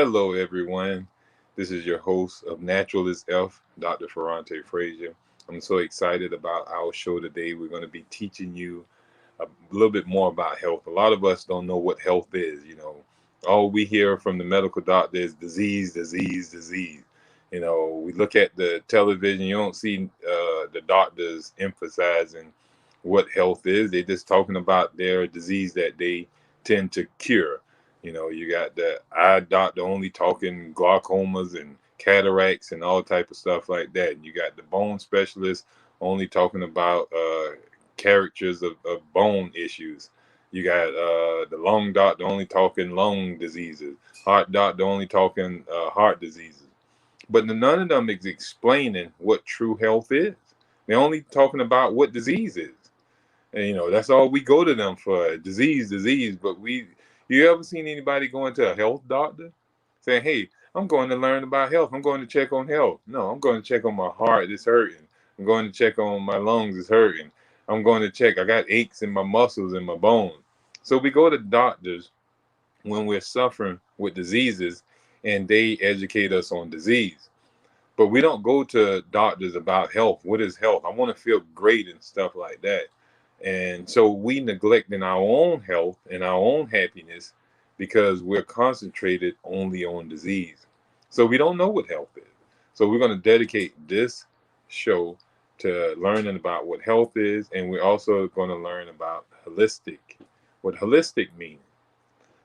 Hello, everyone. This is your host of Naturalist F, Dr. Ferrante Frazier. I'm so excited about our show today. We're going to be teaching you a little bit more about health. A lot of us don't know what health is. All we hear from the medical doctor is disease, disease, disease. We look at the television, you don't see the doctors emphasizing what health is. They're just talking about their disease that they tend to cure. You got the eye doctor only talking glaucomas and cataracts and all type of stuff like that. And you got the bone specialist only talking about characters of bone issues. You got the lung doctor only talking lung diseases, heart doctor only talking heart diseases. But none of them is explaining what true health is. They're only talking about what disease is. And that's all we go to them for, disease, disease. But you ever seen anybody going to a health doctor saying, hey, I'm going to learn about health. I'm going to check on health. No, I'm going to check on my heart, it's hurting. I'm going to check on my lungs, it's hurting. I'm going to check, I got aches in my muscles and my bones. So we go to doctors when we're suffering with diseases, and they educate us on disease. But we don't go to doctors about health. What is health? I want to feel great and stuff like that. And so we neglecting our own health and our own happiness because we're concentrated only on disease. So we don't know what health is. So we're going to dedicate this show to learning about what health is, and we're also going to learn about what holistic means.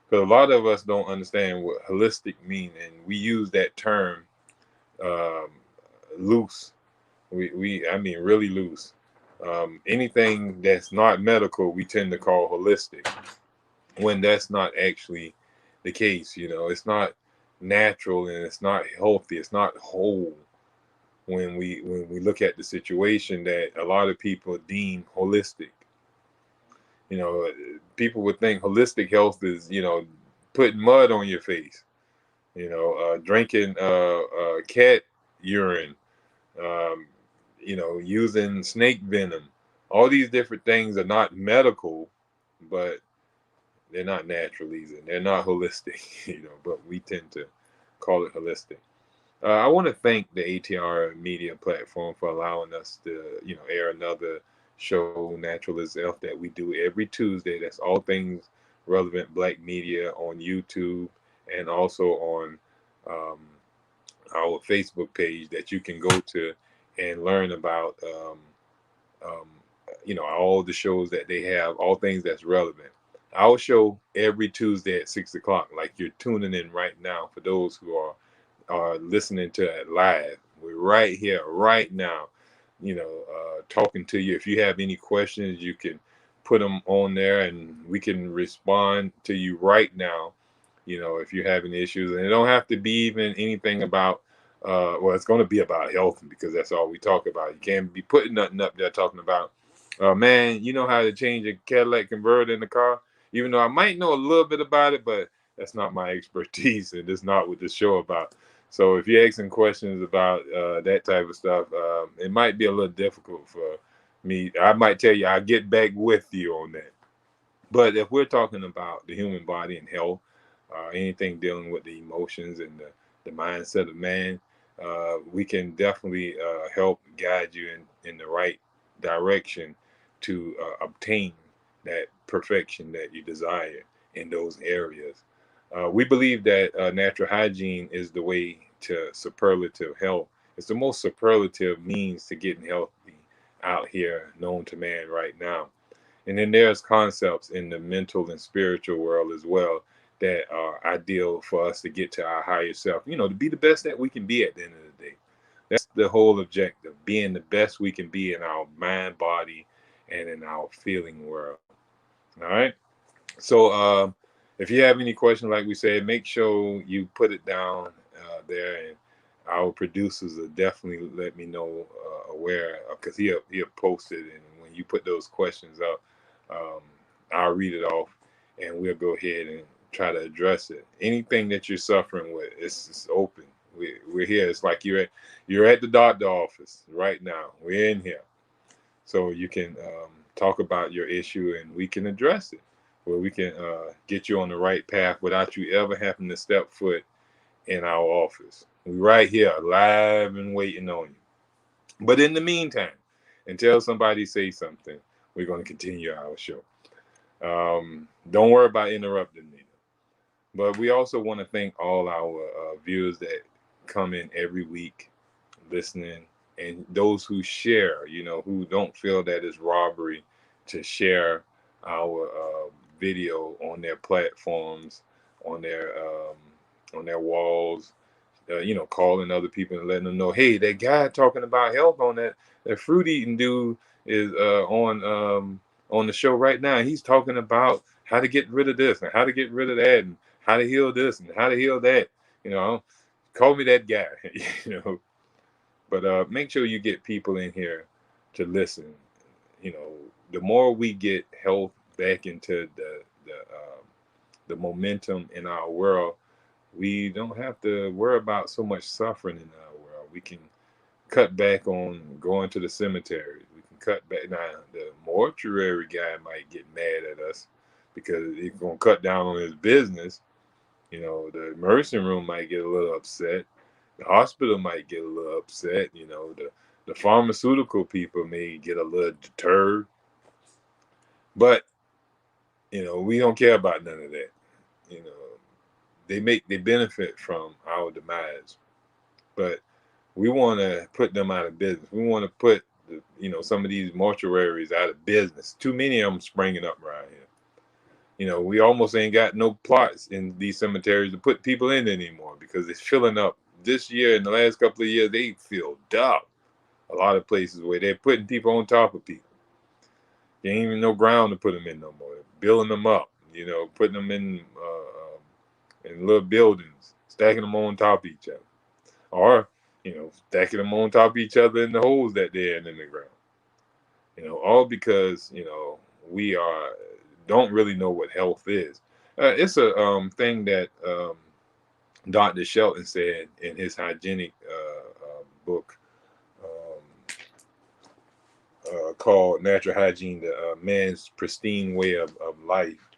Because a lot of us don't understand what holistic means, and we use that term um, loose. I mean, really loose. Anything that's not medical, we tend to call holistic, when that's not actually the case. It's not natural and it's not healthy. It's not whole when we look at the situation that a lot of people deem holistic. You know, People would think holistic health is putting mud on your face. Drinking cat urine, um, using snake venom. All these different things are not medical, but they're not natural either. They're not holistic, but we tend to call it holistic. I want to thank the ATR Media platform for allowing us to, air another show, Naturalist F, that we do every Tuesday. That's all things relevant Black media on YouTube, and also on um, our Facebook page that you can go to and learn about, um, all the shows that they have, all things that's relevant. Our show every Tuesday at 6 o'clock, like you're tuning in right now. For those who are listening to it live, we're right here, right now. Talking to you. If you have any questions, you can put them on there, and we can respond to you right now. If you're having issues, and it don't have to be even anything about well, it's going to be about health, because that's all we talk about. You can't be putting nothing up there talking about man, you know how to change a catalytic converter in the car. Even though I might know a little bit about it, but that's not my expertise, and it's not what the show about. So if you're asking questions about that type of stuff, it might be a little difficult for me. I might tell you I'll get back with you on that. But if we're talking about the human body and health, anything dealing with the emotions and the mindset of man, we can definitely help guide you in the right direction to obtain that perfection that you desire in those areas. We believe that natural hygiene is the way to superlative health. It's the most superlative means to getting healthy out here known to man right now. And then there's concepts in the mental and spiritual world as well that are ideal for us to get to our higher self, to be the best that we can be at the end of the day. That's the whole objective, being the best we can be in our mind, body, and in our feeling world. All right. So if you have any questions, like we said, make sure you put it down there, and our producers will definitely let me know aware, because he'll post it, and when you put those questions up, um, I'll read it off, and we'll go ahead and try to address it. Anything that you're suffering with, it's open. We're here. It's like you're at the doctor office right now. We're in here, so you can talk about your issue, and we can address it, where we can get you on the right path without you ever having to step foot in our office. We right here, alive and waiting on you. But in the meantime, until somebody says something, we're going to continue our show. Don't worry about interrupting me. But we also want to thank all our viewers that come in every week listening, and those who share, who don't feel that it's robbery to share our video on their platforms, on their walls, calling other people and letting them know, hey, that guy talking about health on that fruit eating dude is on the show right now. He's talking about how to get rid of this and how to get rid of that and how to heal this and how to heal that. Call me that guy. But make sure you get people in here to listen. The more we get health back into the momentum in our world, we don't have to worry about so much suffering in our world. We can cut back on going to the cemetery. We can cut back. Now, the mortuary guy might get mad at us because he's going to cut down on his business. The emergency room might get a little upset. The hospital might get a little upset. The pharmaceutical people may get a little deterred. But, we don't care about none of that. They benefit from our demise. But we want to put them out of business. We want to put some of these mortuaries out of business. Too many of them springing up around here. We almost ain't got no plots in these cemeteries to put people in anymore because it's filling up. This year, in the last couple of years, they filled up a lot of places where they're putting people on top of people. There ain't even no ground to put them in no more. They're building them up, putting them in little buildings, stacking them on top of each other. Or, stacking them on top of each other in the holes that they're in the ground. All because, we don't really know what health is. It's a thing that Dr. Shelton said in his hygienic book called Natural Hygiene, the Man's Pristine Way of Life.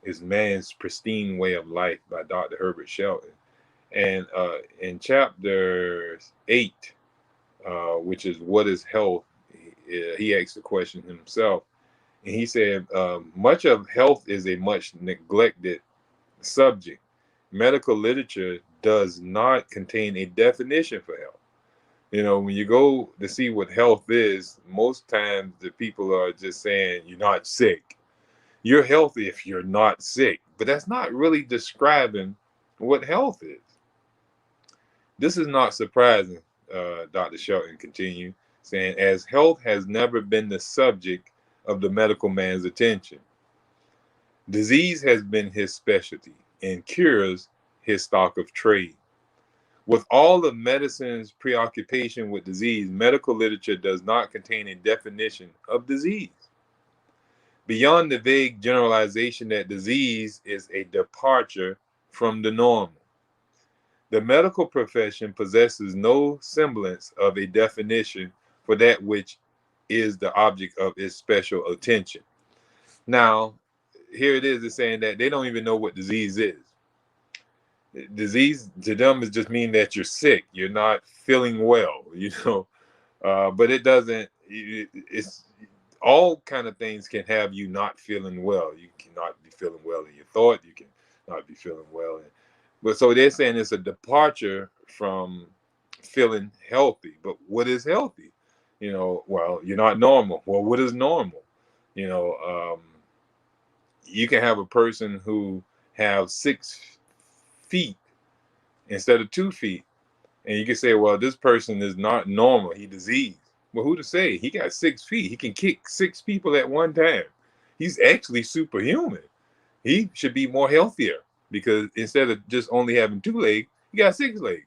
Is Man's Pristine Way of Life by Dr. Herbert Shelton. And in chapter 8, which is What is Health, he asked the question himself. And he said, much of health is a much neglected subject. Medical literature does not contain a definition for health. When you go to see what health is, most times the people are just saying you're not sick. You're healthy if you're not sick. But that's not really describing what health is. This is not surprising, Dr. Shelton continued, saying, as health has never been the subject of the medical man's attention. Disease has been his specialty, and cures his stock of trade. With all of medicine's preoccupation with disease, medical literature does not contain a definition of disease. Beyond the vague generalization that disease is a departure from the normal, the medical profession possesses no semblance of a definition for that which is the object of its special attention. Now, here it is, it's saying that they don't even know what disease is. Disease to them is just mean that you're sick, you're not feeling well, but it doesn't, it's all kind of things can have you not feeling well. You cannot be feeling well in your thought, you can not be feeling well. But so they're saying it's a departure from feeling healthy. But what is healthy? Well, you're not normal. Well, what is normal? You can have a person who have 6 feet instead of 2 feet. And you can say, well, this person is not normal. He diseased. Well, who to say? He got 6 feet. He can kick 6 people at one time. He's actually superhuman. He should be more healthier because instead of just only having 2 legs, he got 6 legs.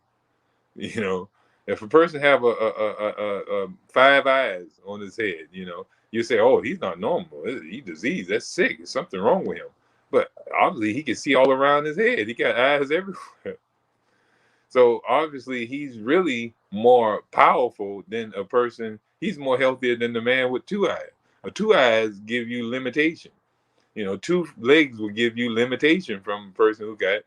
If a person have a 5 eyes on his head, you say, oh, he's not normal. He's diseased. That's sick. There's something wrong with him. But obviously, he can see all around his head. He got eyes everywhere. So obviously, he's really more powerful than a person. He's more healthier than the man with 2 eyes. 2 eyes give you limitation. 2 legs will give you limitation from a person who got,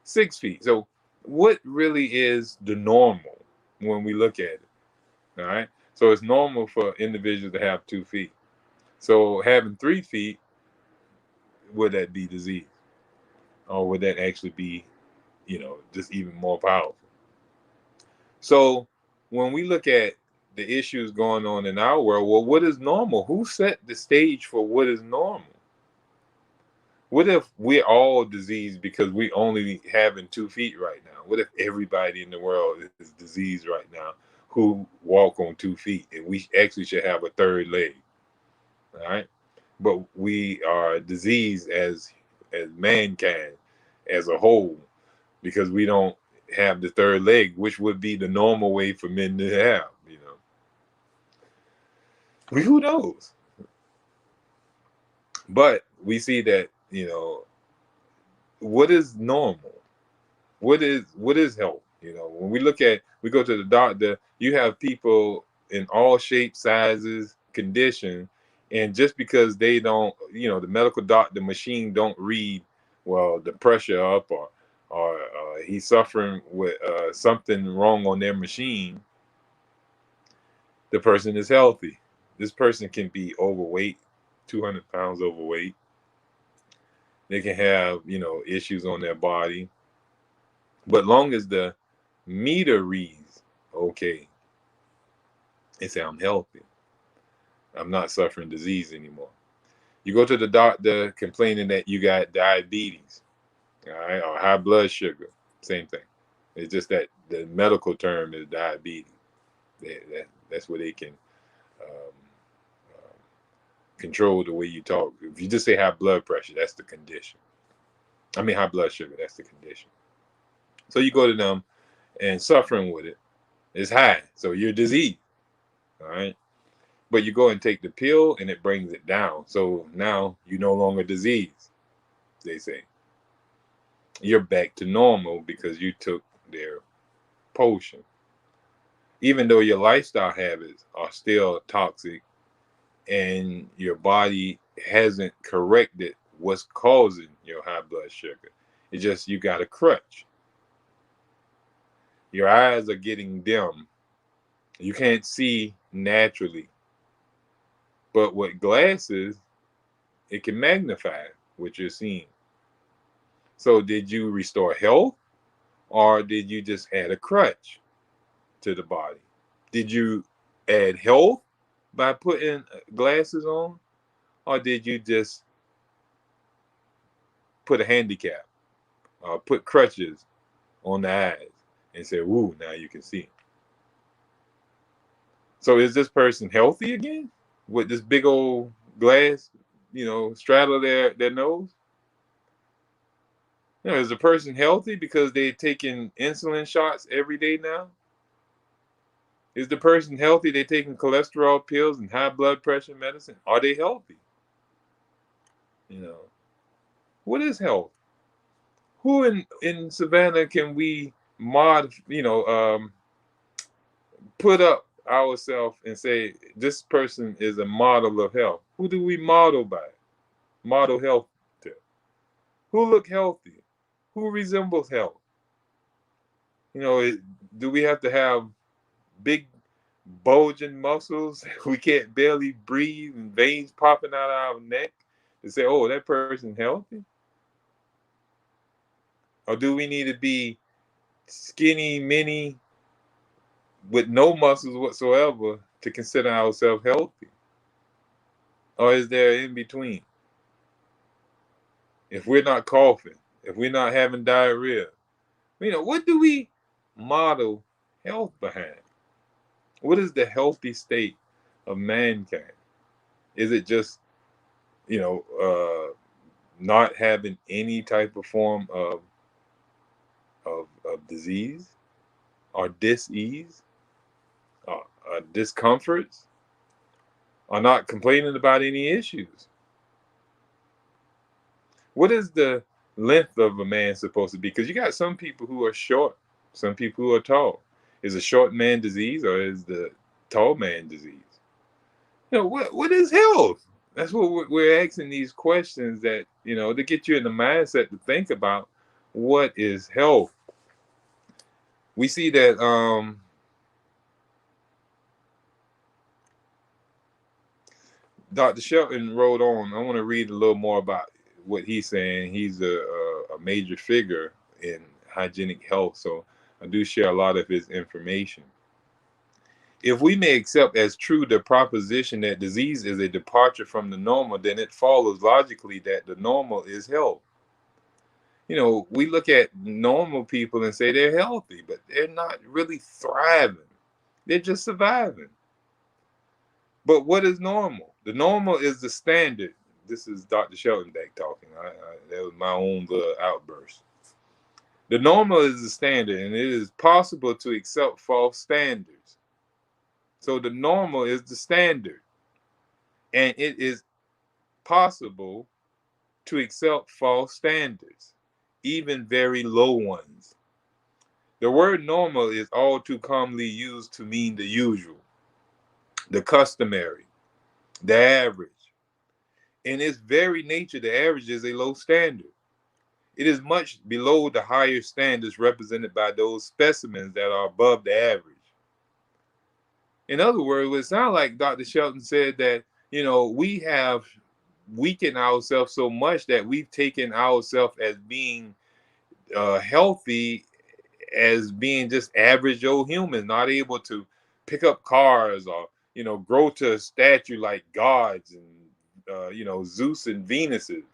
6 feet. So what really is the normal when we look at it? All right. So it's normal for individuals to have 2 feet. So having 3 feet, would that be disease? Or would that actually be, just even more powerful? So when we look at the issues going on in our world, well, what is normal? Who set the stage for what is normal? What if we're all diseased because we only having 2 feet right now? What if everybody in the world is diseased right now who walk on 2 feet, and we actually should have a third leg? All right. But we are diseased as mankind as a whole because we don't have the third leg, which would be the normal way for men to have. Who knows? But we see that, what is normal? What is health? When we go to the doctor, you have people in all shapes, sizes, condition, and just because they don't, the medical doctor machine don't read, well, the pressure up, or he's suffering with something wrong on their machine, the person is healthy. This person can be overweight, 200 pounds overweight. They can have, issues on their body. But long as the meter reads okay, they say, I'm healthy. I'm not suffering disease anymore. You go to the doctor complaining that you got diabetes, all right, or high blood sugar, same thing. It's just that the medical term is diabetes. That's where they can um, control the way you talk. If you just say high blood pressure, that's the condition. I mean, high blood sugar, that's the condition. So you go to them and suffering with it is high. So you're diseased. All right. But you go and take the pill and it brings it down. So now you're no longer diseased, they say. You're back to normal because you took their potion. Even though your lifestyle habits are still toxic and your body hasn't corrected what's causing your high blood sugar. It's just you got a crutch. Your eyes are getting dim. You can't see naturally. But with glasses, it can magnify what you're seeing. So did you restore health, or did you just add a crutch to the body? Did you add health by putting glasses on, or did you just put a handicap or put crutches on the eyes and say, "Ooh, now you can see"? So is this person healthy again with this big old glass, straddle their nose? Is the person healthy because they're taking insulin shots every day now? Is the person healthy? They're taking cholesterol pills and high blood pressure medicine. Are they healthy? You know, what is health? Who in Savannah can we put up ourselves and say this person is a model of health? Who do we model by? Model health to? Who look healthy? Who resembles health? Do we have to have big bulging muscles? We can't barely breathe and veins popping out of our neck to say, oh, that person's healthy? Or do we need to be skinny, mini, with no muscles whatsoever to consider ourselves healthy? Or is there in between? If we're not coughing, if we're not having diarrhea, what do we model health behind? What is the healthy state of mankind? Is it just, not having any type of form of disease or dis-ease or discomforts, or not complaining about any issues? What is the length of a man supposed to be? Because you got some people who are short, some people who are tall. Is a short man disease, or is the tall man disease? What is health? That's what we're asking these questions, that to get you in the mindset to think about what is health? We see that Dr. Shelton wrote on. I want to read a little more about what he's saying. He's a major figure in hygienic health, so I do share a lot of his information. If we may accept as true the proposition that disease is a departure from the normal, then it follows logically that the normal is health. You know, we look at normal people and say they're healthy, but they're not really thriving. They're just surviving. But what is normal? The normal is the standard. This is Dr. Sheltonbeck talking. That was my own little outburst. The normal is the standard, and it is possible to accept false standards. So the normal is the standard, and it is possible to accept false standards, even very low ones. The word normal is all too commonly used to mean the usual, the customary, the average. In its very nature, the average is a low standard. It is much below the higher standards represented by those specimens that are above the average. In other words, it sounds like Dr. Shelton said that, you know, we have weakened ourselves so much that we've taken ourselves as being healthy as being just average old humans, not able to pick up cars or, you know, grow to a statue like gods and, you know, Zeus and Venuses.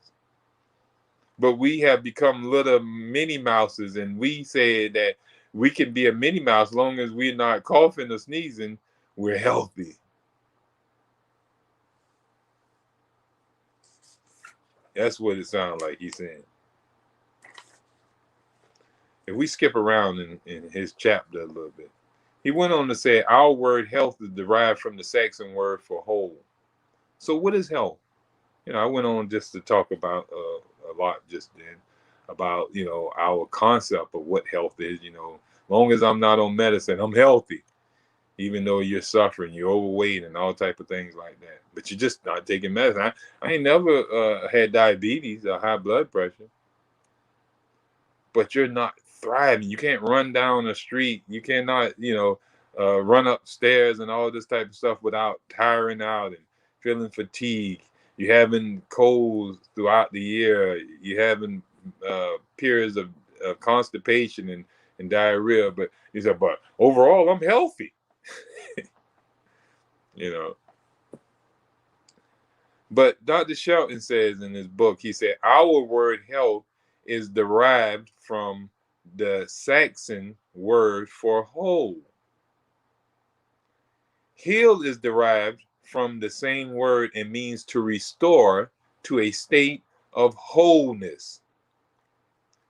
But we have become little Minnie Mouses, and we say that we can be a Minnie Mouse as long as we're not coughing or sneezing, we're healthy. That's what it sounds like he's saying. If we skip around in his chapter a little bit, he went on to say, our word health is derived from the Saxon word for whole. So what is health? You know, I went on just to talk about a lot just then about, you know, our concept of what health is. You know, long as I'm not on medicine, I'm healthy. Even though you're suffering, you're overweight and all type of things like that. But you're just not taking medicine. I ain't never had diabetes or high blood pressure. But you're not thriving. You can't run down the street. You cannot, you know, run upstairs and all this type of stuff without tiring out and feeling fatigue. You're having colds throughout the year. You're having periods of constipation and diarrhea. But he said, but overall, I'm healthy. You know. But Dr. Shelton says in his book, he said, our word health is derived from the Saxon word for whole. Heal is derived from the same word and means to restore to a state of wholeness,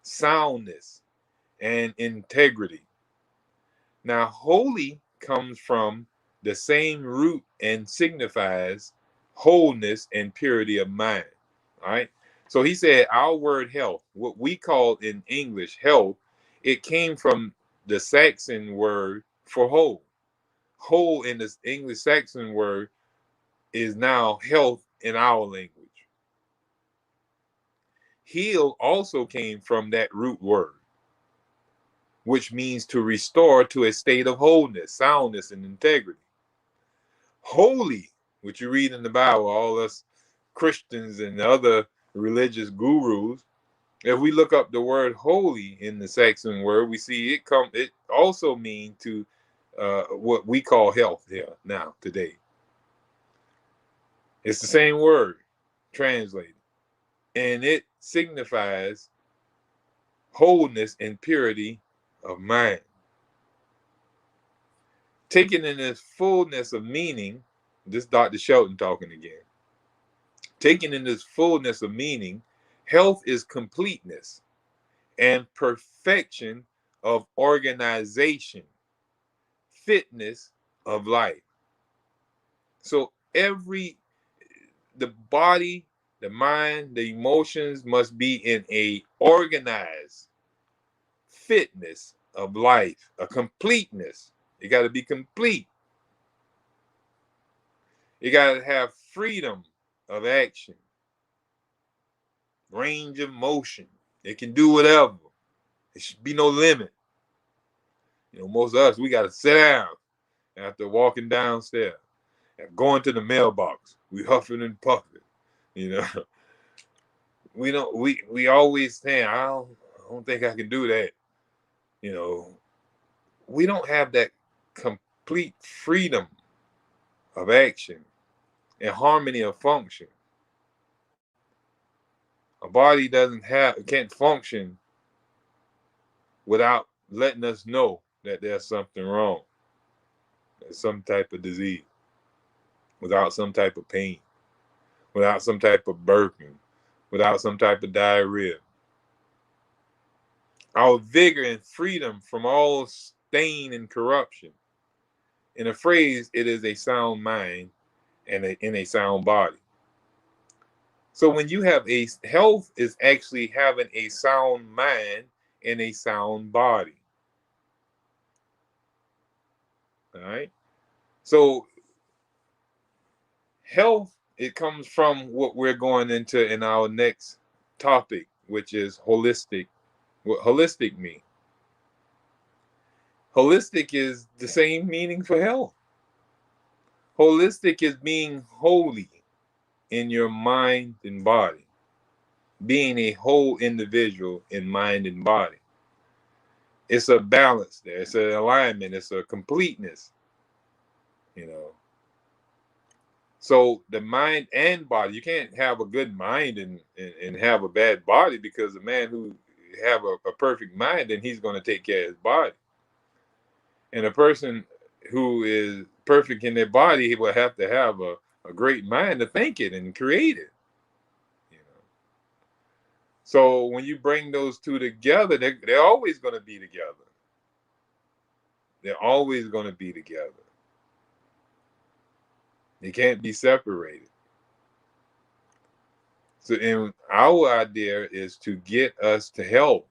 soundness, and integrity. Now, holy comes from the same root and signifies wholeness and purity of mind. All right. So he said, our word health, what we call in English health, it came from the Saxon word for whole. Whole in this English Saxon word is now health in our language. Heal also came from that root word, which means to restore to a state of wholeness, soundness, and integrity. Holy, which you read in the Bible, all us Christians and other religious gurus, if we look up the word holy in the Saxon word, we see it also mean to what we call health here now today. It's the same word translated, and it signifies wholeness and purity of mind. Taken in its fullness of meaning, this Dr. Shelton talking again. Taken in its fullness of meaning, health is completeness and perfection of organization, fitness of life. So the body, the mind, the emotions must be in a organized fitness of life, a completeness. You got to be complete. You got to have freedom of action, range of motion. It can do whatever. There should be no limit. Most of us, we got to sit down after walking downstairs and going to the mailbox. We huffing and puffing. You know, we don't. We always saying, I don't think I can do that. You know, we don't have that complete freedom of action and harmony of function. A body can't function without letting us know that there's something wrong. There's some type of disease, without some type of pain, without some type of burping, without some type of diarrhea. Our vigor and freedom from all stain and corruption. In a phrase, it is a sound mind and in a sound body. So when you have health is actually having a sound mind and a sound body. All right. So health, it comes from what we're going into in our next topic, which is holistic. What holistic means. Holistic is the same meaning for health. Holistic is being holy in your mind and body, being a whole individual in mind and body. It's a balance there. It's an alignment. It's a completeness, you know. So the mind and body, you can't have a good mind and have a bad body, because a man who have a perfect mind, then he's going to take care of his body. And a person who is perfect in their body, he will have to have a great mind to think it and create it. You know. So when you bring those two together, they're always going to be together. They're always going to be together. They can't be separated. So, and our idea is to get us to health.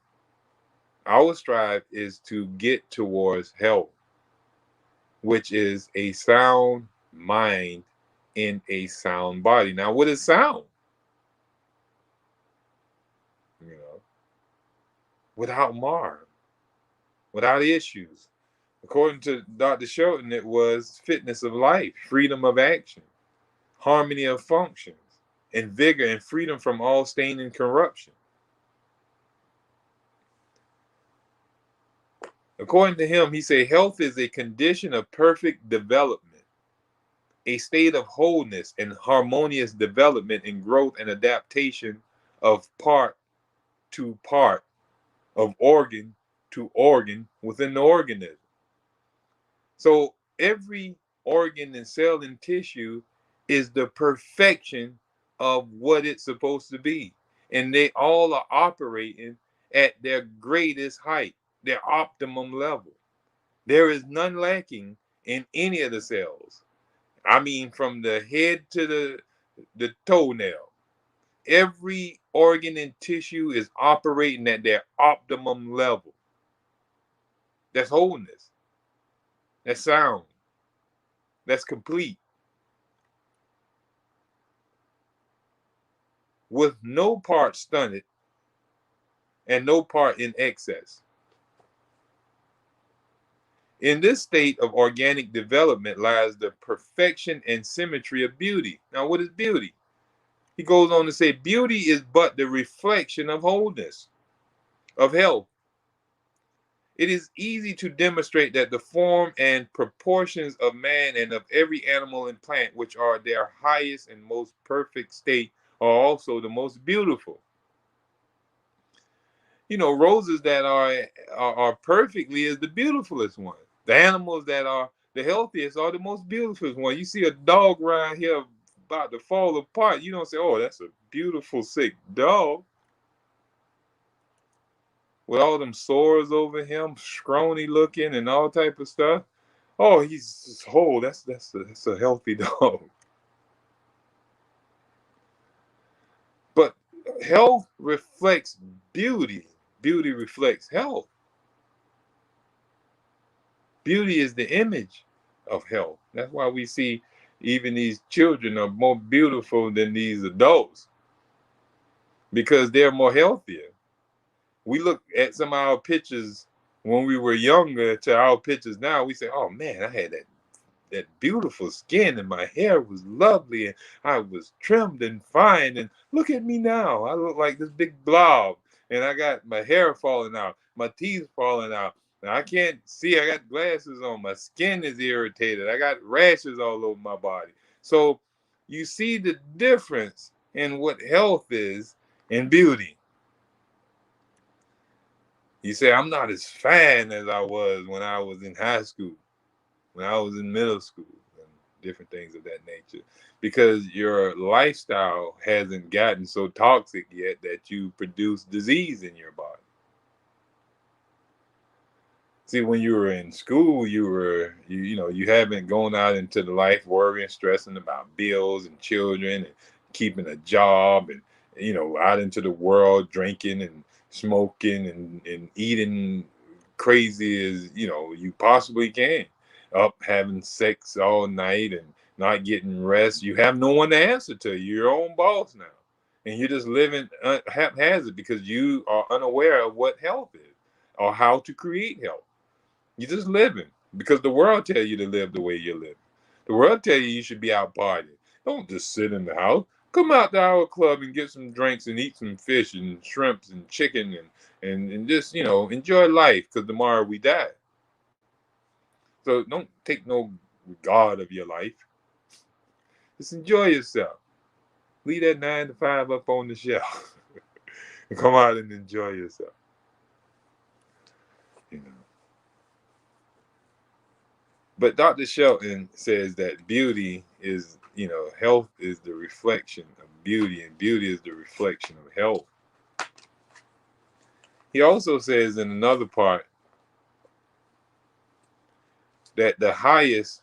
Our strive is to get towards health, which is a sound mind in a sound body. Now, what is sound? You know, without mar, without issues. According to Dr. Shelton, it was fitness of life, freedom of action, harmony of functions, and vigor and freedom from all stain and corruption. According to him, he said health is a condition of perfect development, a state of wholeness and harmonious development and growth and adaptation of part to part, of organ to organ within the organism. So every organ and cell and tissue is the perfection of what it's supposed to be. And they all are operating at their greatest height, their optimum level. There is none lacking in any of the cells. I mean, from the head to the toenail. Every organ and tissue is operating at their optimum level. That's wholeness. That's sound. That's complete. With no part stunted and no part in excess. In this state of organic development lies the perfection and symmetry of beauty. Now, what is beauty? He goes on to say, beauty is but the reflection of wholeness, of health. It is easy to demonstrate that the form and proportions of man and of every animal and plant, which are their highest and most perfect state, are also the most beautiful. Roses that are perfectly is the beautifulest one. The animals that are the healthiest are the most beautiful one. You see a dog around here about to fall apart, you don't say, "Oh, that's a beautiful sick dog," with all them sores over him, scrawny looking and all type of stuff. Oh, he's just whole. That's a healthy dog. But health reflects beauty. Beauty reflects health. Beauty is the image of health. That's why we see even these children are more beautiful than these adults, because they're more healthier. We look at some of our pictures when we were younger to our pictures now. We say, "Oh man, I had that beautiful skin and my hair was lovely and I was trimmed and fine. And look at me now. I look like this big blob and I got my hair falling out, my teeth falling out. And I can't see. I got glasses on. My skin is irritated. I got rashes all over my body." So you see the difference in what health is and beauty. You say, "I'm not as fine as I was when I was in high school, when I was in middle school," and different things of that nature, because your lifestyle hasn't gotten so toxic yet that you produce disease in your body. See, when you were in school, you haven't gone out into the life worrying, stressing about bills and children and keeping a job and out into the world drinking and smoking and eating crazy as you possibly can, up having sex all night and not getting rest. You have no one to answer to. You're your own boss now, and you're just living haphazard because you are unaware of what health is or how to create health. You're just living because the world tell you to live the way you live. The world tell you should be out partying. Don't just sit in the house. Come out to our club and get some drinks and eat some fish and shrimps and chicken and just enjoy life because tomorrow we die. So don't take no regard of your life. Just enjoy yourself. Leave that 9 to 5 up on the shelf and come out and enjoy yourself. You know. But Dr. Shelton says that beauty is, health is the reflection of beauty, and beauty is the reflection of health. He also says in another part that the highest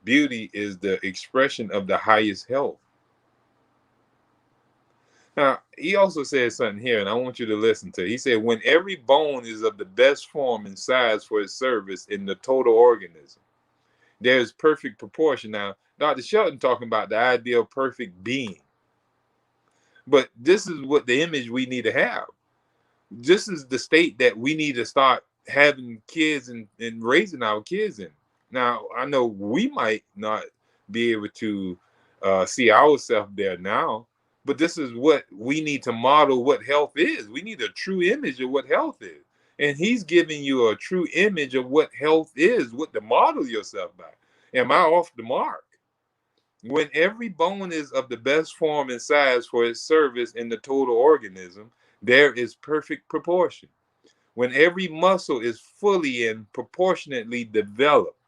beauty is the expression of the highest health. Now, he also says something here, and I want you to listen to it. He said, when every bone is of the best form and size for its service in the total organism, there's perfect proportion. Now, Dr. Shelton talking about the ideal perfect being. But this is what the image we need to have. This is the state that we need to start having kids and raising our kids in. Now, I know we might not be able to see ourselves there now, but this is what we need to model what health is. We need a true image of what health is. And he's giving you a true image of what health is, what to model yourself by. Am I off the mark? When every bone is of the best form and size for its service in the total organism, there is perfect proportion. When every muscle is fully and proportionately developed,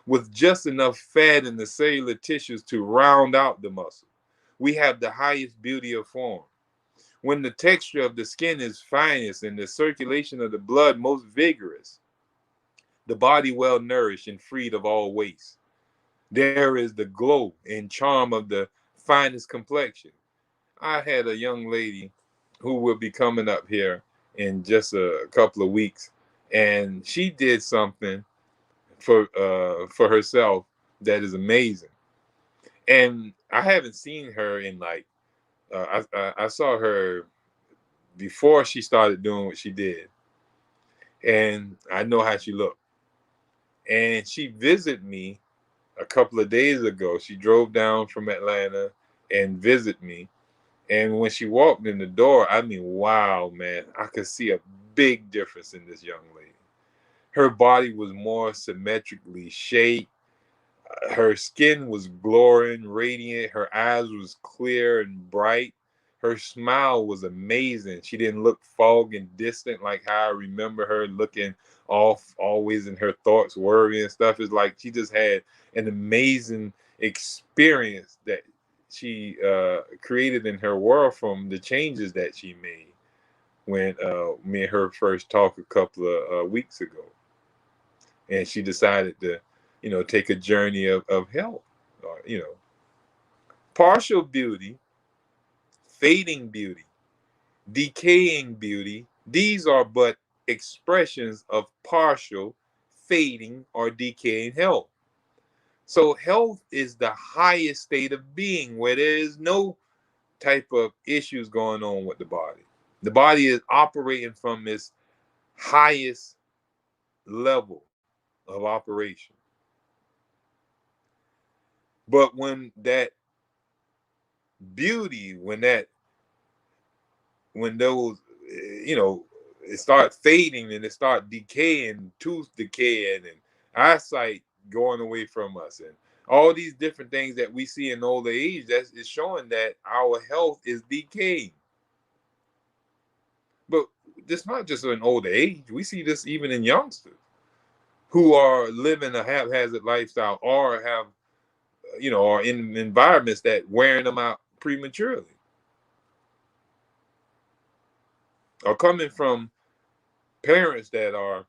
with just enough fat in the cellular tissues to round out the muscle, we have the highest beauty of form. When the texture of the skin is finest and the circulation of the blood most vigorous, the body well nourished and freed of all waste, there is the glow and charm of the finest complexion. I had a young lady who will be coming up here in just a couple of weeks, and she did something for herself that is amazing. And I haven't seen her in like I saw her before she started doing what she did, and I know how she looked. And she visited me a couple of days ago. She drove down from Atlanta and visited me. And when she walked in the door, I mean, wow, man, I could see a big difference in this young lady. Her body was more symmetrically shaped. Her skin was glowing, radiant. Her eyes was clear and bright. Her smile was amazing. She didn't look foggy and distant like how I remember her looking off, always in her thoughts, worrying and stuff. It's like she just had an amazing experience that she created in her world from the changes that she made when me and her first talked a couple of weeks ago. And she decided to, take a journey of health, partial beauty, fading beauty, decaying beauty. These are but expressions of partial, fading, or decaying health. So health is the highest state of being where there is no type of issues going on with the body. The body is operating from its highest level of operation. But when that beauty, when those, it start fading and it start decaying, tooth decaying and eyesight going away from us, and all these different things that we see in older age, that is showing that our health is decaying. But this not just in older age. We see this even in youngsters who are living a haphazard lifestyle, or have, or in environments that wearing them out prematurely, or coming from parents that are,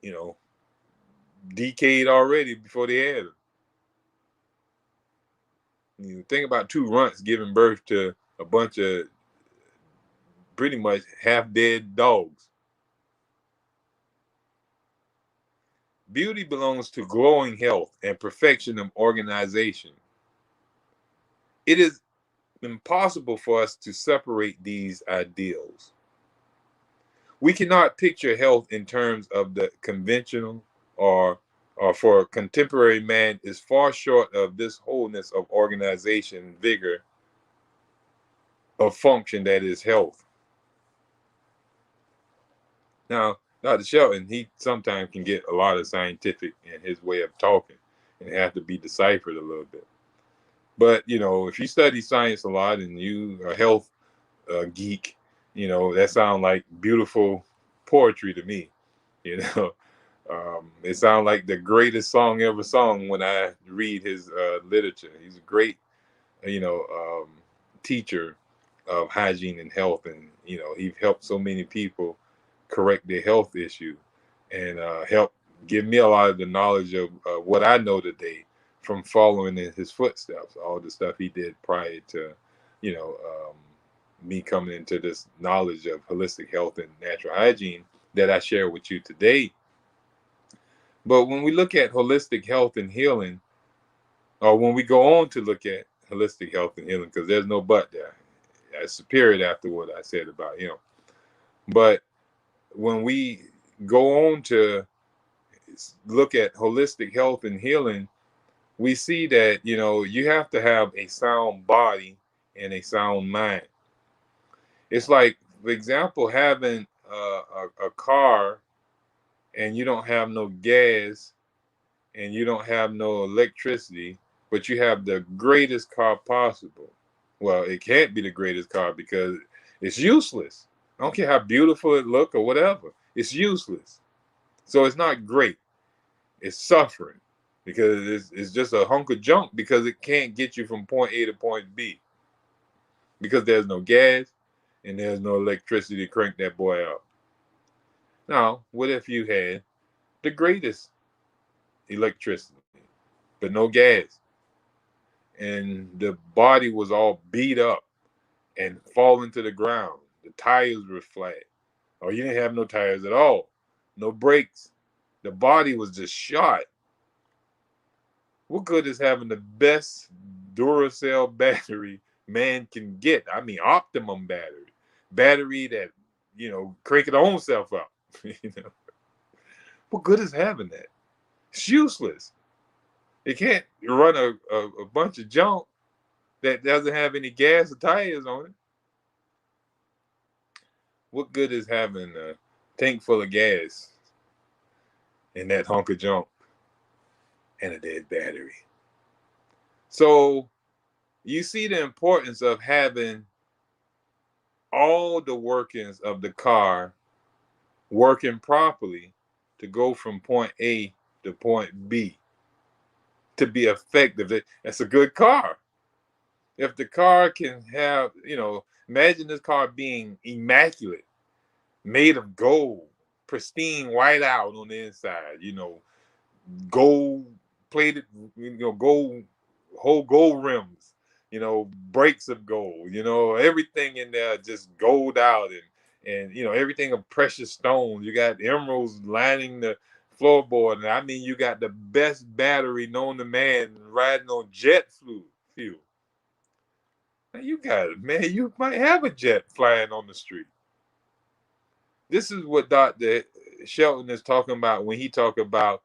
you know, decayed already before they had them. You think about two runts giving birth to a bunch of pretty much half dead dogs. Beauty belongs to glowing health and perfection of organization. It is impossible for us to separate these ideals. We cannot picture health in terms of the conventional, or for contemporary man is far short of this wholeness of organization, vigor of function that is health. Now, Dr. Shelton, he sometimes can get a lot of scientific in his way of talking and have to be deciphered a little bit. But, if you study science a lot and you are a health geek, that sounds like beautiful poetry to me. You know, it sounds like the greatest song ever sung when I read his literature. He's a great, teacher of hygiene and health, and he helped so many people correct their health issue, and help give me a lot of the knowledge of what I know today from following in his footsteps. All the stuff he did prior to, you know, um, me coming into this knowledge of holistic health and natural hygiene that I share with you today. But when we look at holistic health and healing, or when we go on to look at holistic health and healing, because there's no but there. That's a period after what I said about him. But when we go on to look at holistic health and healing, we see that, you have to have a sound body and a sound mind. It's like, for example, having a car and you don't have no gas and you don't have no electricity, but you have the greatest car possible. Well, it can't be the greatest car because it's useless. I don't care how beautiful it look or whatever. It's useless. So it's not great. It's suffering because it's just a hunk of junk because it can't get you from point A to point B because there's no gas and there's no electricity to crank that boy up. Now, what if you had the greatest electricity, but no gas, and the body was all beat up and falling to the ground? The tires were flat, or you didn't have no tires at all, no brakes. The body was just shot. What good is having the best Duracell battery man can get? I mean, optimum battery that crank it own self up. What good is having that? It's useless. It can't run a bunch of junk that doesn't have any gas or tires on it. What good is having a tank full of gas and that hunk of junk and a dead battery? So you see the importance of having all the workings of the car working properly to go from point A to point B to be effective. That's a good car. If the car can have, imagine this car being immaculate, made of gold, pristine white out on the inside, gold plated, gold, whole gold rims, brakes of gold, everything in there just gold out, and everything of precious stones. You got emeralds lining the floorboard, and I mean you got the best battery known to man riding on jet fuel. Now you got it, man. You might have a jet flying on the street. This is what Dr. Shelton is talking about when he talk about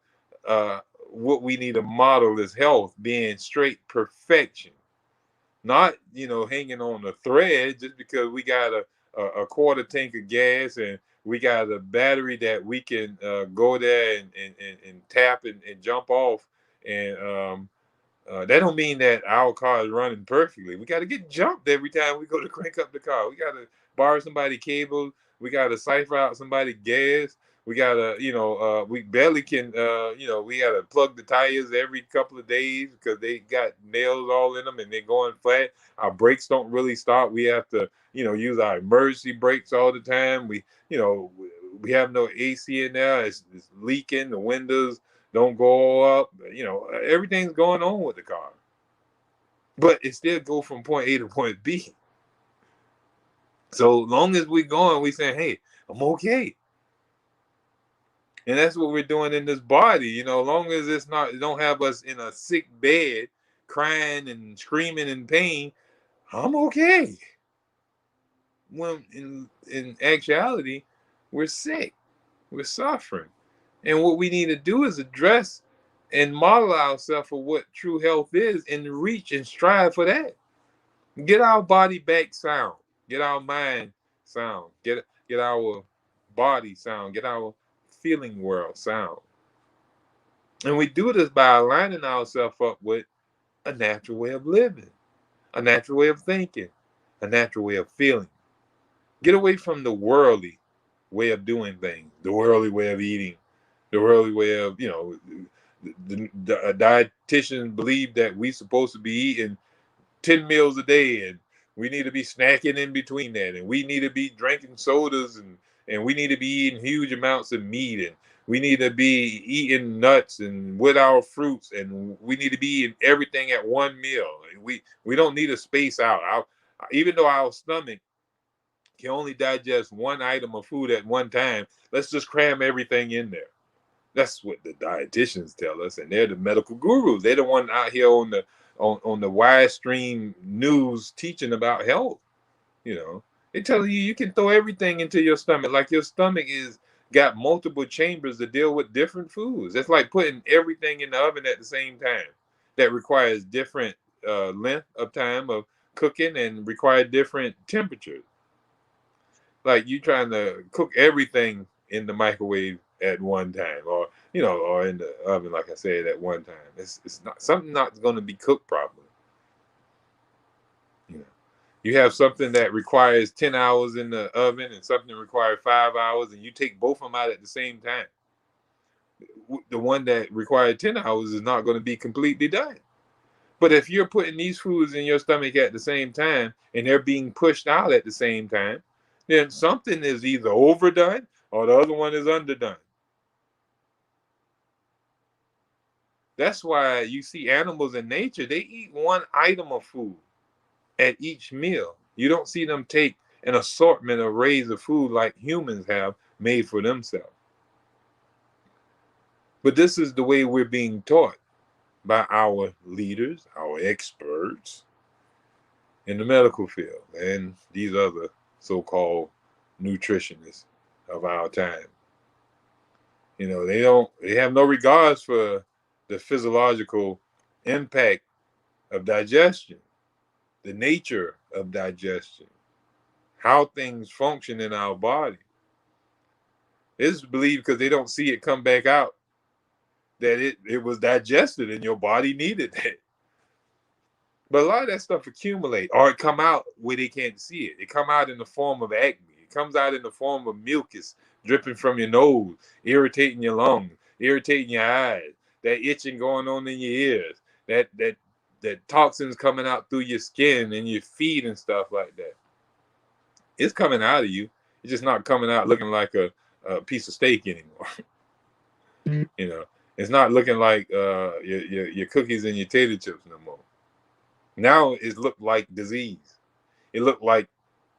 uh, what we need to model is health being straight perfection, not hanging on a thread just because we got a quarter tank of gas and we got a battery that we can go there and tap and jump off and that don't mean that our car is running perfectly. We got to get jumped every time we go to crank up the car. We got to borrow somebody cable. We got to cipher out somebody gas. We got to, we barely can, we got to plug the tires every couple of days because they got nails all in them and they're going flat. Our brakes don't really stop. We have to, use our emergency brakes all the time. We have no AC in there. It's leaking. The windows don't go up. Everything's going on with the car, but it still go from point A to point B. So long as we're going, we saying, "Hey, I'm okay," and that's what we're doing in this body. Long as it don't have us in a sick bed, crying and screaming in pain, I'm okay. When in actuality, we're sick, we're suffering, and what we need to do is address and model ourselves for what true health is and reach and strive for that. Get our body back sound. Get our mind sound. Get our body sound. Get our feeling world sound. And we do this by aligning ourselves up with a natural way of living, a natural way of thinking, a natural way of feeling. Get away from the worldly way of doing things, the worldly way of eating, the worldly way of, the dietitians believe that we supposed to be eating 10 meals a day and we need to be snacking in between that and we need to be drinking sodas and we need to be eating huge amounts of meat and we need to be eating nuts and with our fruits and we need to be eating everything at one meal. We don't need to space out. Even though our stomach can only digest one item of food at one time, let's just cram everything in there. That's what the dietitians tell us, and they're the medical gurus. They're the one out here on the wide stream news teaching about health. They tell you can throw everything into your stomach, like your stomach is got multiple chambers to deal with different foods. It's like putting everything in the oven at the same time. That requires different length of time of cooking and require different temperatures. Like you trying to cook everything in the microwave at one time, or in the oven, like I said, at one time. It's not something not going to be cooked properly. You have something that requires 10 hours in the oven and something that requires 5 hours, and you take both of them out at the same time. The one that required 10 hours is not going to be completely done. But if you're putting these foods in your stomach at the same time and they're being pushed out at the same time, then something is either overdone or the other one is underdone. That's why you see animals in nature, they eat one item of food at each meal. You don't see them take an assortment of arrays of food like humans have made for themselves. But this is the way we're being taught by our leaders, our experts in the medical field, and these other so-called nutritionists of our time. They have no regards for the physiological impact of digestion, the nature of digestion, how things function in our body. It's believed because they don't see it come back out that it was digested and your body needed it. But a lot of that stuff accumulate or it come out where they can't see it. It come out in the form of acne. It comes out in the form of mucus dripping from your nose, irritating your lungs, irritating your eyes, that itching going on in your ears, that toxins coming out through your skin and your feet and stuff like that. It's coming out of you. It's just not coming out looking like a piece of steak anymore. It's not looking like your cookies and your tater chips no more. Now it looked like disease. It looked like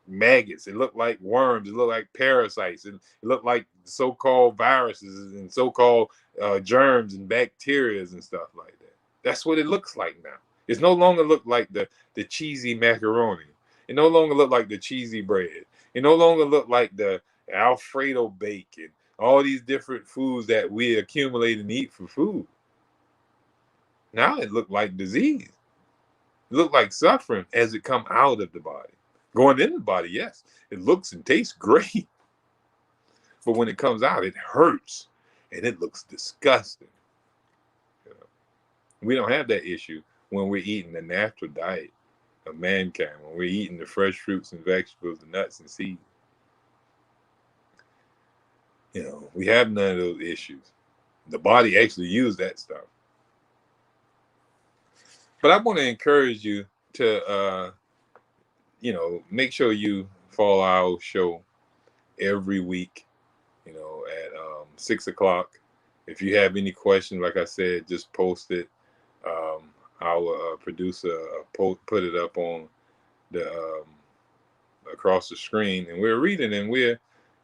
maggots. It looked like worms. It looked like parasites. And it looked like so-called viruses and so-called germs and bacteria and stuff like that. That's what it looks like now. It's no longer look like the cheesy macaroni. It no longer look like the cheesy bread. It no longer look like the Alfredo bacon. All these different foods that we accumulate and eat for food. Now it look like disease. It look like suffering as it come out of the body. Going in the body, yes, it looks and tastes great, but when it comes out, it hurts and it looks disgusting. You know? We don't have that issue when we're eating the natural diet of mankind, when we're eating the fresh fruits and vegetables, the nuts and seeds. You know, we have none of those issues. The body actually uses that stuff. But I want to encourage you to, make sure you follow our show every week, at 6 o'clock. If you have any questions, like I said, just post it. Our producer put it up on the across the screen, and we're reading, and we're,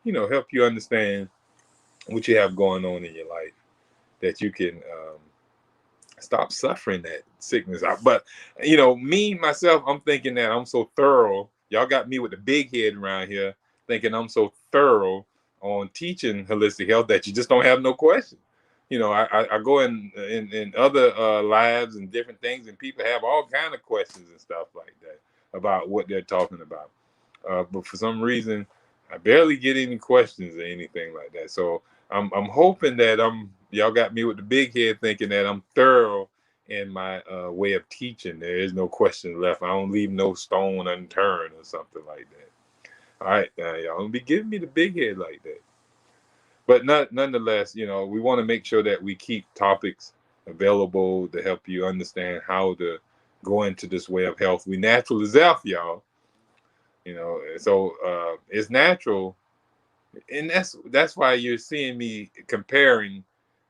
help you understand what you have going on in your life, that you can stop suffering that sickness out. But me myself, I'm thinking that I'm so thorough. Y'all got me with the big head around here, thinking I'm so thorough on teaching holistic health that you just don't have no question. I go in other labs and different things, and people have all kind of questions and stuff like that about what they're talking about. But for some reason, I barely get any questions or anything like that. So I'm hoping that y'all got me with the big head, thinking that I'm thorough in my way of teaching. There is no question left. I don't leave no stone unturned or something like that. All right, y'all don't be giving me the big head like that. But nonetheless, we want to make sure that we keep topics available to help you understand how to go into this way of health. We natural as health, y'all. So it's natural, and that's why you're seeing me comparing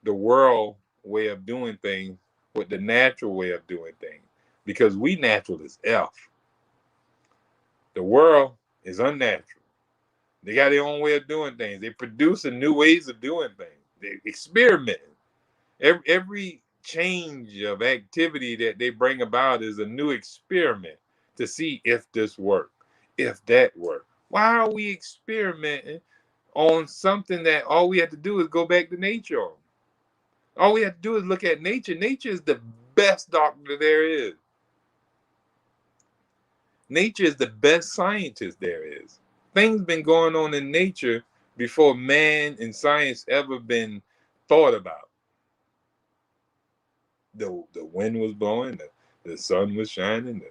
the world way of doing things with the natural way of doing things, because we natural as F. The world is unnatural. They got their own way of doing things. They producing new ways of doing things. They experimenting. Every change of activity that they bring about is a new experiment to see if this works, if that works. Why are we experimenting on something that all we have to do is go back to nature on? All we have to do is look at nature. Nature is the best doctor there is. Nature is the best scientist there is. Things been going on in nature before man and science ever been thought about. The wind was blowing, the sun was shining,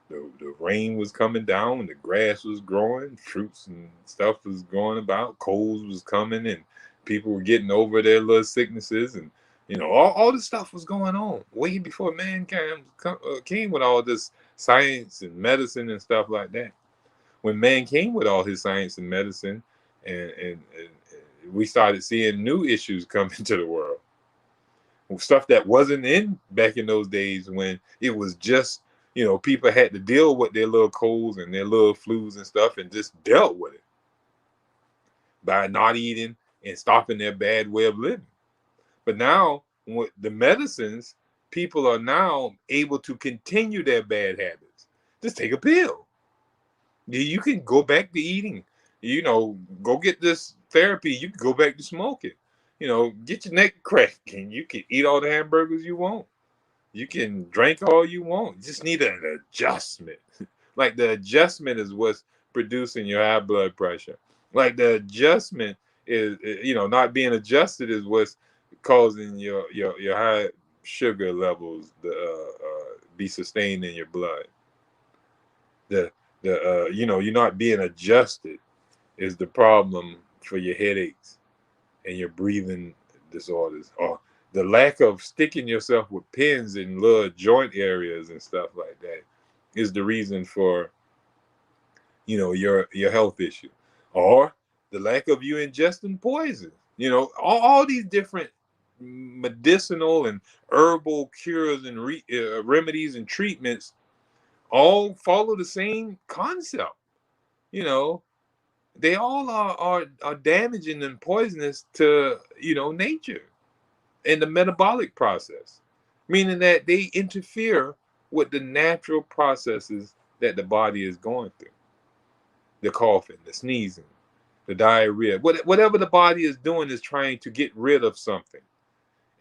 the rain was coming down, the grass was growing, fruits and stuff was growing about, colds was coming, and people were getting over their little sicknesses, and all this stuff was going on way before mankind came with all this science and medicine and stuff like that. When man came with all his science and medicine, and we started seeing new issues come into the world, stuff that wasn't in back in those days, when it was just, people had to deal with their little colds and their little flus and stuff, and just dealt with it by not eating and stopping their bad way of living. But now with the medicines, people are now able to continue their bad habits. Just take a pill. You can go back to eating. Go get this therapy. You can go back to smoking. Get your neck cracked, and you can eat all the hamburgers you want. You can drink all you want. You just need an adjustment. Like the adjustment is what's producing your high blood pressure. Like the adjustment is, not being adjusted is what's causing your high sugar levels to be sustained in your blood. You're not being adjusted is the problem for your headaches and your breathing disorders, or the lack of sticking yourself with pins in little joint areas and stuff like that is the reason for your health issue, or the lack of you ingesting poison. All these different medicinal and herbal cures and remedies and treatments all follow the same concept. They all are damaging and poisonous to nature and the metabolic process, meaning that they interfere with the natural processes that the body is going through. The coughing, the sneezing, the diarrhea, whatever the body is doing is trying to get rid of something.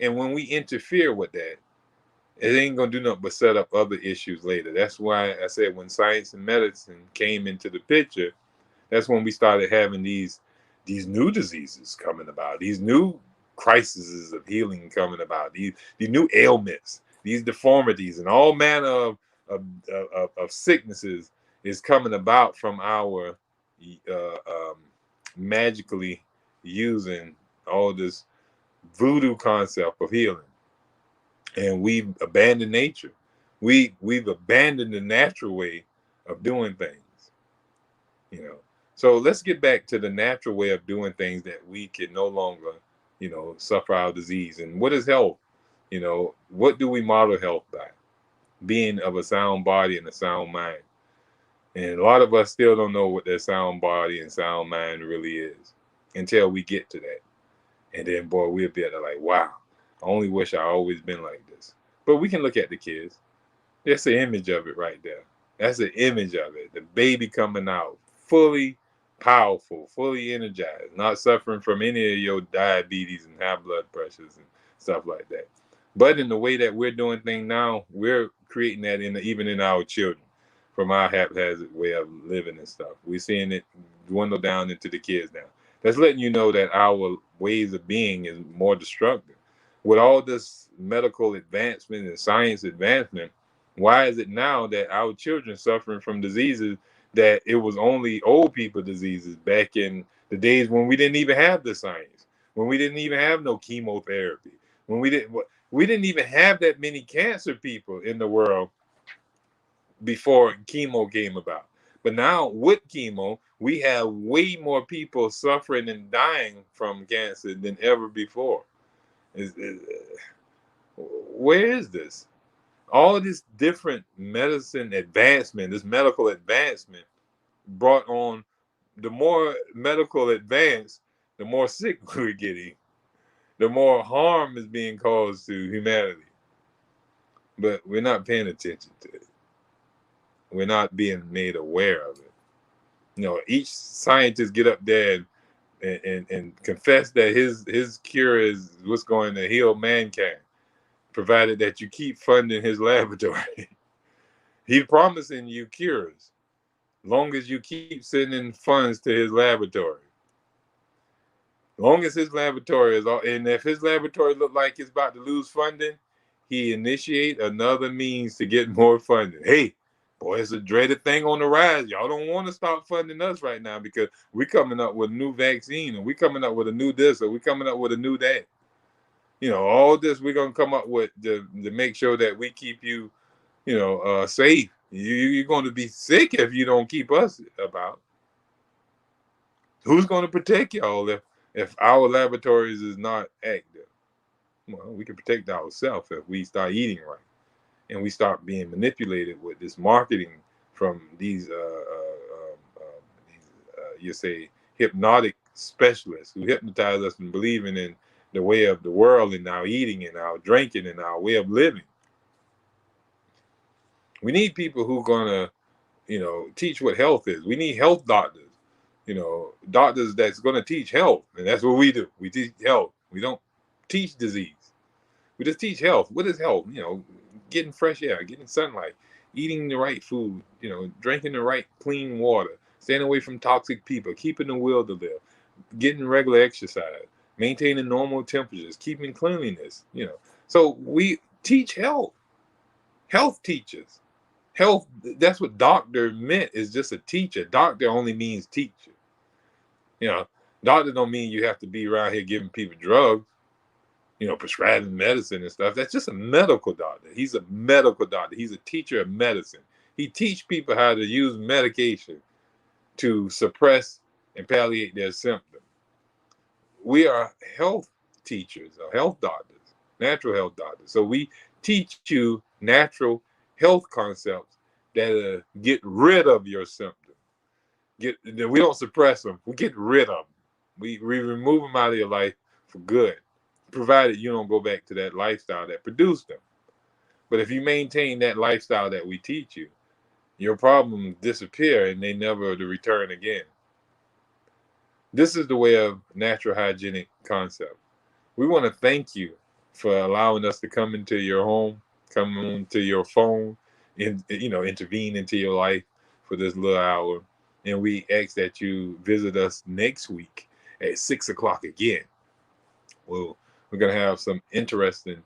And when we interfere with that, it ain't gonna do nothing but set up other issues later. That's why I said when science and medicine came into the picture, that's when we started having these new diseases coming about, these new crises of healing coming about, these new ailments, these deformities, and all manner of sicknesses is coming about from our magically using all this voodoo concept of healing. And we've abandoned nature. We've abandoned the natural way of doing things, you know. So let's get back to the natural way of doing things that we can no longer, suffer our disease. And what is health? What do we model health by? Being of a sound body and a sound mind. And a lot of us still don't know what that sound body and sound mind really is until we get to that. And then, boy, we'll be like, wow, I only wish I always been like this. But we can look at the kids. That's the image of it right there. That's the image of it. The baby coming out fully powerful, fully energized, not suffering from any of your diabetes and high blood pressures and stuff like that. But in the way that we're doing things now, we're creating that even in our children from our haphazard way of living and stuff. We're seeing it dwindle down into the kids now. That's letting you know that our ways of being is more destructive. With all this medical advancement and science advancement, why is it now that our children suffering from diseases that it was only old people diseases back in the days when we didn't even have the science, when we didn't even have no chemotherapy, when we didn't even have that many cancer people in the world before chemo came about. But now with chemo, we have way more people suffering and dying from cancer than ever before. Where is this? All this different medicine advancement, this medical advancement brought on, the more medical advance, the more sick we're getting, the more harm is being caused to humanity. But we're not paying attention to it. We're not being made aware of it. Each scientist get up there and confess that his cure is what's going to heal mankind, provided that you keep funding his laboratory. He's promising you cures, long as you keep sending funds to his laboratory. Long as his laboratory is all, and if his laboratory look like it's about to lose funding, he initiate another means to get more funding. Hey, boy, it's a dreaded thing on the rise. Y'all don't want to stop funding us right now because we're coming up with a new vaccine, and we're coming up with a new this, or we're coming up with a new that. All this we're gonna come up with to make sure that we keep you, safe. You're going to be sick if you don't keep us about. Who's going to protect y'all if our laboratories is not active? Well, we can protect ourselves if we start eating right and we start being manipulated with this marketing from these you say hypnotic specialists who hypnotize us and believing in the way of the world and our eating and our drinking and our way of living. We need people who are gonna, teach what health is. We need health doctors, doctors that's gonna teach health, and that's what we do. We teach health. We don't teach disease. We just teach health. What is health? Getting fresh air, getting sunlight, eating the right food, drinking the right clean water, staying away from toxic people, keeping the will to live, getting regular exercise, maintaining normal temperatures, keeping cleanliness. So we teach health. Health teachers. Health, that's what doctor meant, is just a teacher. Doctor only means teacher. Doctor don't mean you have to be around here giving people drugs, prescribing medicine and stuff. That's just a medical doctor. He's a medical doctor. He's a teacher of medicine. He teach people how to use medication to suppress and palliate their symptoms. We are health teachers or health doctors, natural health doctors. So we teach you natural health concepts that get rid of your symptoms. We don't suppress them. We get rid of them. We remove them out of your life for good, provided you don't go back to that lifestyle that produced them. But if you maintain that lifestyle that we teach you, your problems disappear and they never to return again. This is the way of natural hygienic concept. We want to thank you for allowing us to come into your home, come into your phone, and intervene into your life for this little hour. And we ask that you visit us next week at 6 o'clock again. Well, we're going to have some interesting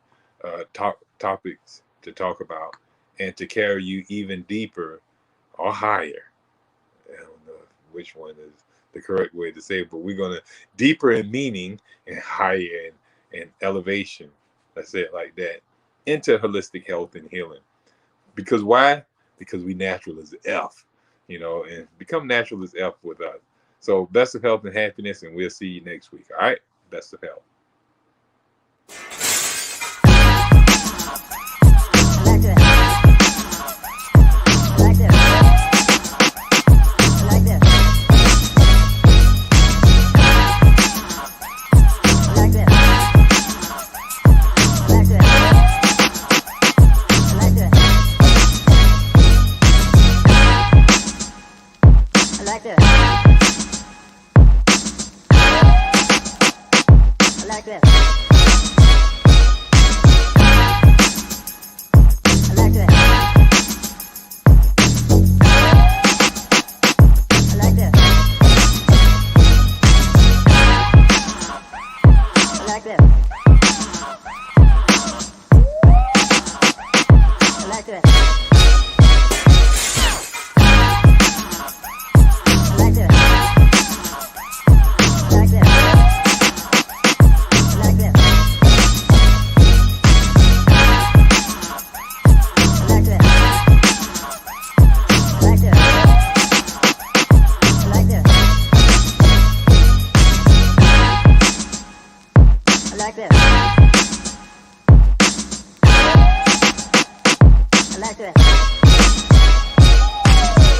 topics to talk about and to carry you even deeper or higher. I don't know which one is the correct way to say it, but we're going to deeper in meaning and higher in elevation. Let's say it like that, into holistic health and healing. Because why? Because we natural as F, and become natural as F with us. So best of health and happiness, and we'll see you next week. All right? Best of health. I like that.